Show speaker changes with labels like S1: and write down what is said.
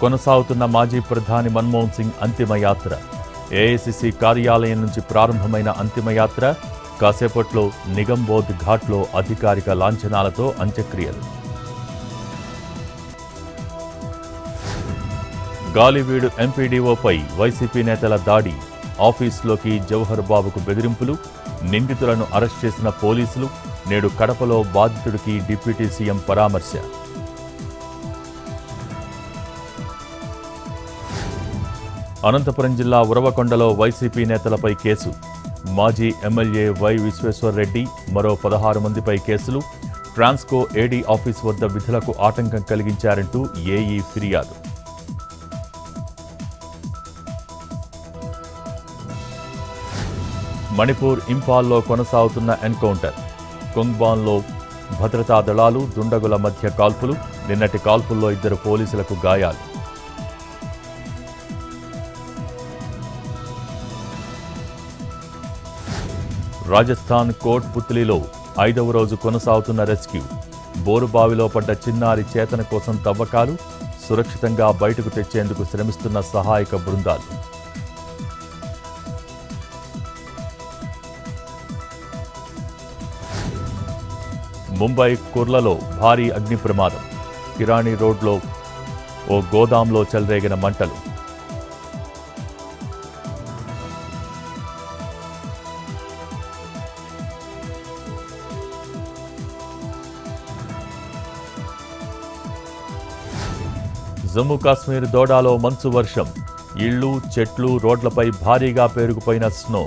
S1: కొనసాగుతున్న మాజీ ప్రధాని మన్మోహన్ సింగ్ అంతిమయాత్ర. ఏఐసీసీ కార్యాలయం నుంచి ప్రారంభమైన అంతిమయాత్ర కాసేపట్లో నిగంబోధ్ ఘాట్లో అధికారిక లాంఛనాలతో అంత్యక్రియలు. గాలివీడు ఎంపీడీఓపై వైసీపీ నేతల దాడి. ఆఫీసులోకి జవహర్ బాబుకు బెదిరింపులు. నిందితులను అరెస్ట్ చేసిన పోలీసులు. నేడు కడపలో బాధితుడికి డిప్యూటీ సీఎం పరామర్శ. అనంతపురం జిల్లా ఉరవకొండలో వైసీపీ నేతలపై కేసు. మాజీ ఎమ్మెల్యే వై విశ్వేశ్వర్రెడ్డి మరో 16 మందిపై కేసులు. ట్రాన్స్కో ఏడీ ఆఫీస్ వద్ద విధులకు ఆటంకం కలిగించారంటూ ఏఈ ఫిర్యాదు. మణిపూర్ ఇంపాల్లో కొనసాగుతున్న ఎన్కౌంటర్. కుంగ్బాన్లో భద్రతా దళాలు దుండగుల మధ్య కాల్పులు. నిన్నటి కాల్పుల్లో 2 పోలీసులకు గాయాలు. రాజస్థాన్ కోట్పుత్లీలో 5వ రోజు కొనసాగుతున్న రెస్క్యూ. బోరుబావిలో పడ్డ చిన్నారి చేతన కోసం తవ్వకాలు. సురక్షితంగా బయటకు తెచ్చేందుకు శ్రమిస్తున్న సహాయక బృందాలు. ముంబై కుర్లలో భారీ అగ్ని ప్రమాదం. కిరాణి రోడ్లో ఓ గోదాంలో చెలరేగిన మంటలు. జమ్మూ కాశ్మీర్ దోడాలో మంచు వర్షం. ఇళ్లు చెట్లు రోడ్లపై భారీగా పేరుకుపోయిన స్నో.